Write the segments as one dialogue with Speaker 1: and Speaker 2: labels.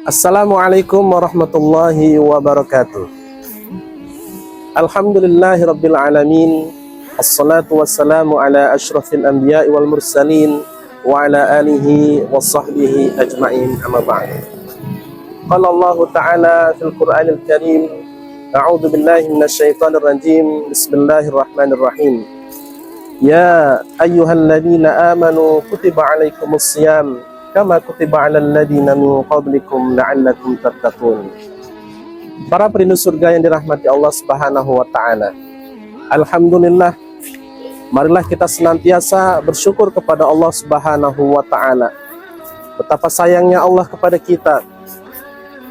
Speaker 1: Assalamualaikum warahmatullahi wabarakatuh. Alhamdulillahi rabbil alamin. Assalatu wassalamu ala asyrafil anbiya'i wal mursalin wa ala alihi wa sahbihi ajma'in, amma ba'd. Qala Allah ta'ala fil Qur'anil Karim, a'udzu billahi minasyaitonir rajim. Bismillahirrahmanirrahim. Ya ayyuhalladzina amanu kutiba 'alaikumus shiyam kama kutiba 'alal ladzina min qablikum la'allakum tattaqun. Para perindu surga yang dirahmati Allah Subhanahu wa taala. Alhamdulillah, marilah kita senantiasa bersyukur kepada Allah Subhanahu wa taala. Betapa sayangnya Allah kepada kita.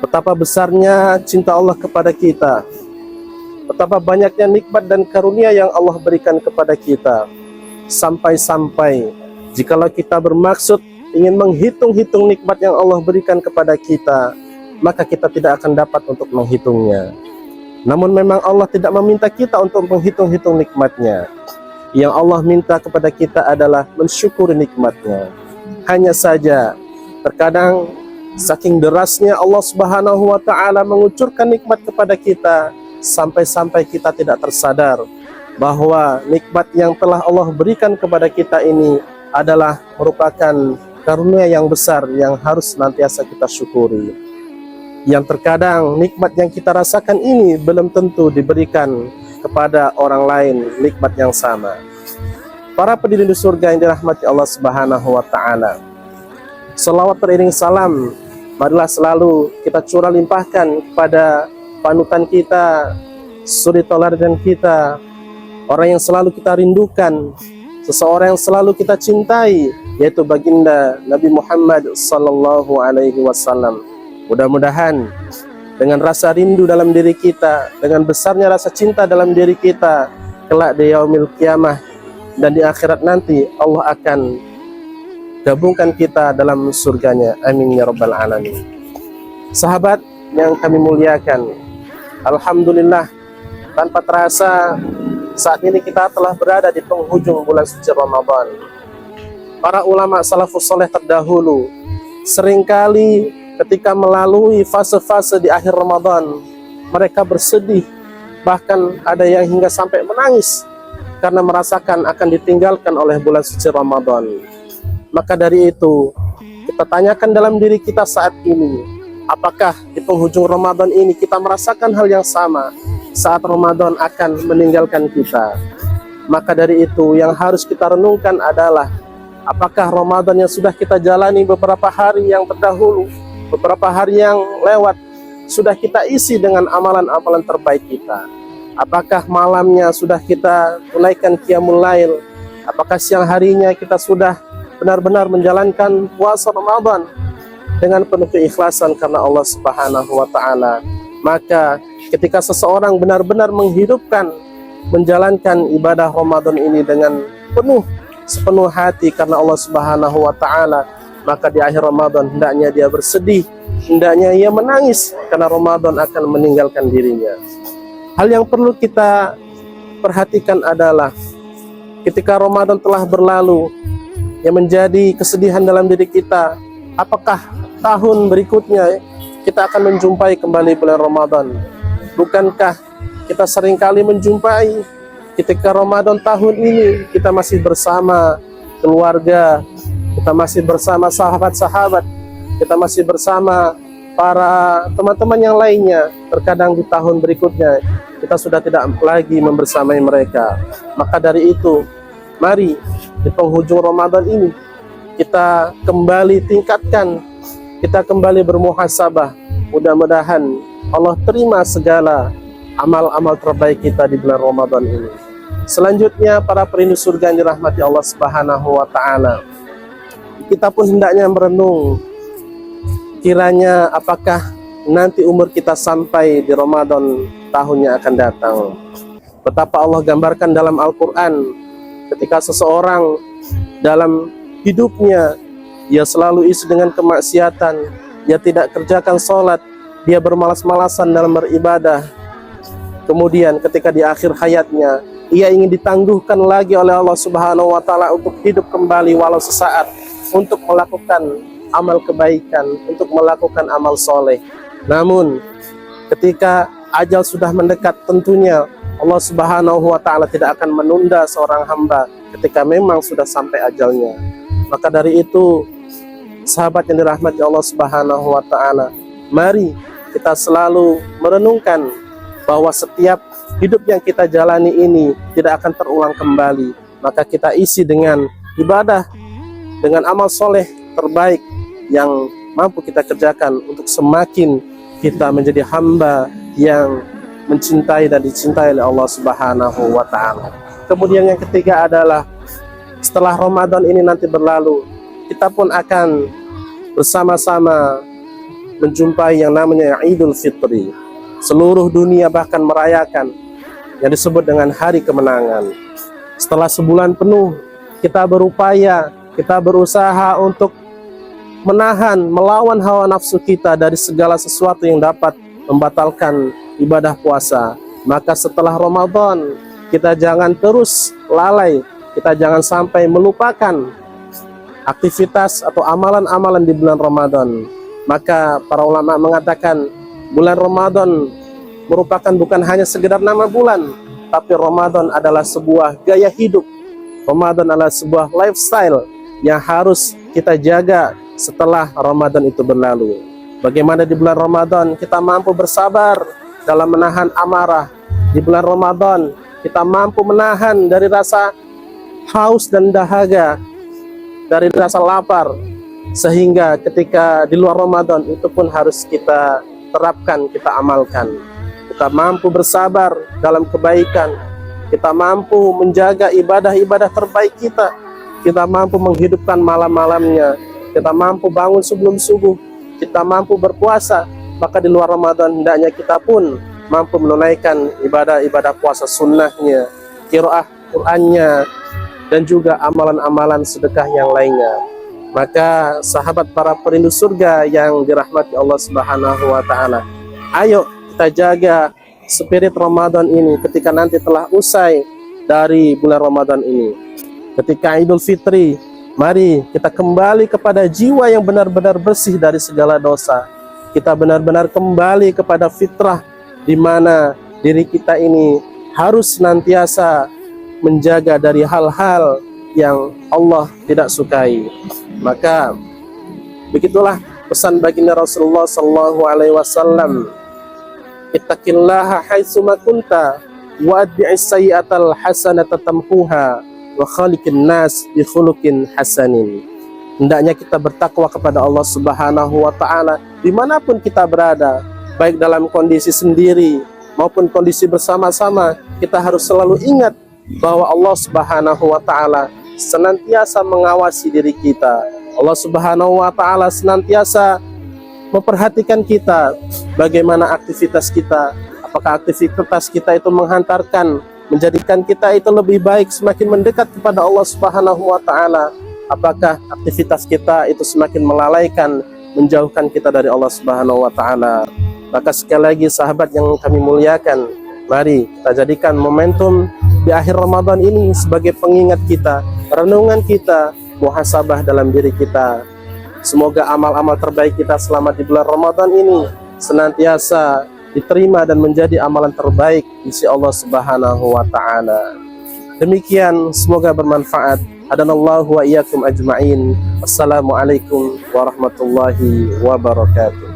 Speaker 1: Betapa besarnya cinta Allah kepada kita. Betapa banyaknya nikmat dan karunia yang Allah berikan kepada kita. Sampai-sampai jikalau kita bermaksud ingin menghitung-hitung nikmat yang Allah berikan kepada kita, maka kita tidak akan dapat untuk menghitungnya. Namun memang Allah tidak meminta kita untuk menghitung-hitung nikmatnya. Yang Allah minta kepada kita adalah mensyukuri nikmatnya. Hanya saja terkadang saking derasnya Allah Subhanahu wa taala mengucurkan nikmat kepada kita, sampai-sampai kita tidak tersadar bahwa nikmat yang telah Allah berikan kepada kita ini adalah merupakan karunia yang besar yang harus senantiasa kita syukuri. Yang terkadang nikmat yang kita rasakan ini belum tentu diberikan kepada orang lain nikmat yang sama. Para pendiri surga yang dirahmati Allah Subhanahu wa taala, selawat beriring salam marilah selalu kita curah limpahkan kepada panutan kita, suri tauladan kita, orang yang selalu kita rindukan, seseorang yang selalu kita cintai, yaitu baginda Nabi Muhammad sallallahu alaihi wasallam. Mudah-mudahan dengan rasa rindu dalam diri kita, dengan besarnya rasa cinta dalam diri kita, kelak di yaumil kiamah dan di akhirat nanti Allah akan gabungkan kita dalam surganya. Amin ya rabbal alamin. Sahabat yang kami muliakan, alhamdulillah, tanpa terasa saat ini kita telah berada di penghujung bulan suci Ramadan. Para ulama salafus saleh terdahulu seringkali ketika melalui fase-fase di akhir Ramadan, mereka bersedih, bahkan ada yang hingga sampai menangis karena merasakan akan ditinggalkan oleh bulan suci Ramadan. Maka dari itu, kita tanyakan dalam diri kita saat ini, apakah di penghujung Ramadan ini kita merasakan hal yang sama saat Ramadan akan meninggalkan kita? Maka dari itu, yang harus kita renungkan adalah apakah Ramadan yang sudah kita jalani beberapa hari yang terdahulu, beberapa hari yang lewat, sudah kita isi dengan amalan-amalan terbaik kita? Apakah malamnya sudah kita tunaikan qiyamul lail? Apakah siang harinya kita sudah benar-benar menjalankan puasa Ramadan dengan penuh keikhlasan karena Allah Subhanahu wa taala? Maka ketika seseorang benar-benar menghidupkan, menjalankan ibadah Ramadan ini dengan sepenuh hati karena Allah Subhanahu wa taala, maka di akhir Ramadan hendaknya dia bersedih, hendaknya ia menangis karena Ramadan akan meninggalkan dirinya. Hal yang perlu kita perhatikan adalah ketika Ramadan telah berlalu, yang menjadi kesedihan dalam diri kita, apakah tahun berikutnya kita akan menjumpai kembali bulan Ramadan? Bukankah kita seringkali menjumpai ketika Ramadan tahun ini kita masih bersama keluarga, kita masih bersama sahabat-sahabat, kita masih bersama para teman-teman yang lainnya. Terkadang di tahun berikutnya kita sudah tidak lagi membersamai mereka. Maka dari itu, mari di penghujung Ramadan ini kita kembali tingkatkan, kita kembali bermuhasabah. Mudah-mudahan Allah terima segala amal-amal terbaik kita di bulan Ramadan ini. Selanjutnya, para perindu surga yang dirahmati Allah Subhanahu wa taala, kita pun hendaknya merenung, kiranya apakah nanti umur kita sampai di Ramadan tahun yang akan datang. Betapa Allah gambarkan dalam Al-Quran ketika seseorang dalam hidupnya dia selalu isi dengan kemaksiatan, dia tidak kerjakan sholat, dia bermalas-malasan dalam beribadah, kemudian ketika di akhir hayatnya ia ingin ditangguhkan lagi oleh Allah Subhanahu wa Ta'ala untuk hidup kembali walau sesaat, untuk melakukan amal kebaikan, untuk melakukan amal soleh. Namun ketika ajal sudah mendekat, tentunya Allah Subhanahu wa Ta'ala tidak akan menunda seorang hamba ketika memang sudah sampai ajalnya. Maka dari itu, sahabat yang dirahmati Allah Subhanahu wa Ta'ala, mari kita selalu merenungkan bahwa setiap hidup yang kita jalani ini tidak akan terulang kembali. Maka kita isi dengan ibadah, dengan amal soleh terbaik yang mampu kita kerjakan untuk semakin kita menjadi hamba yang mencintai dan dicintai oleh Allah Subhanahu wa Ta'ala. Kemudian yang ketiga adalah setelah Ramadan ini nanti berlalu, kita pun akan bersama-sama menjumpai yang namanya Idul Fitri. Seluruh dunia bahkan merayakan yang disebut dengan hari kemenangan. Setelah sebulan penuh kita berupaya, kita berusaha untuk menahan, melawan hawa nafsu kita dari segala sesuatu yang dapat membatalkan ibadah puasa. Maka setelah Ramadan kita jangan terus lalai, kita jangan sampai melupakan aktivitas atau amalan-amalan di bulan Ramadan. Maka para ulama mengatakan bulan Ramadan merupakan bukan hanya sekedar nama bulan, tapi Ramadan adalah sebuah gaya hidup. Ramadan adalah sebuah lifestyle yang harus kita jaga setelah Ramadan itu berlalu. Bagaimana di bulan Ramadan kita mampu bersabar dalam menahan amarah. Di bulan Ramadan kita mampu menahan dari rasa haus dan dahaga, dari rasa lapar, sehingga ketika di luar Ramadan itu pun harus kita terapkan, kita amalkan. Kita mampu bersabar dalam kebaikan, kita mampu menjaga ibadah-ibadah terbaik kita, kita mampu menghidupkan malam-malamnya, kita mampu bangun sebelum subuh, kita mampu berpuasa. Maka di luar Ramadan hendaknya kita pun mampu menunaikan ibadah-ibadah puasa sunnahnya, qiraah Qur'annya, dan juga amalan-amalan sedekah yang lainnya. Maka sahabat para perindu surga yang dirahmati Allah Subhanahu wa Ta'ala, ayo kita jaga spirit Ramadan ini ketika nanti telah usai dari bulan Ramadan ini. Ketika Idul Fitri, mari kita kembali kepada jiwa yang benar-benar bersih dari segala dosa. Kita benar-benar kembali kepada fitrah, di mana diri kita ini harus senantiasa menjaga dari hal-hal yang Allah tidak sukai. Maka begitulah pesan baginda Rasulullah sallallahu alaihi wasallam, ittaqillaha haitsu ma kunta wa adbi'is sayyi'atal hasanata tamhuha wa khaliqin nas bi khuluqin hasanin. Hendaknya kita bertakwa kepada Allah Subhanahu wa Ta'ala dimanapun kita berada, baik dalam kondisi sendiri maupun kondisi bersama-sama. Kita harus selalu ingat bahwa Allah Subhanahu wa Ta'ala senantiasa mengawasi diri kita. Allah Subhanahu wa Ta'ala senantiasa memperhatikan kita, bagaimana aktivitas kita. Apakah aktivitas kita itu menghantarkan, menjadikan kita itu lebih baik, semakin mendekat kepada Allah Subhanahu wa Ta'ala? Apakah aktivitas kita itu semakin melalaikan, menjauhkan kita dari Allah Subhanahu wa Ta'ala? Maka sekali lagi sahabat yang kami muliakan, mari kita jadikan momentum di akhir Ramadan ini sebagai pengingat kita, renungan kita, muhasabah dalam diri kita. Semoga amal-amal terbaik kita selama di bulan Ramadan ini senantiasa diterima dan menjadi amalan terbaik di sisi Allah Subhanahu wa Ta'ala. Demikian, semoga bermanfaat. Hadanallahu wa iyyakum ajma'in. Assalamualaikum warahmatullahi wabarakatuh.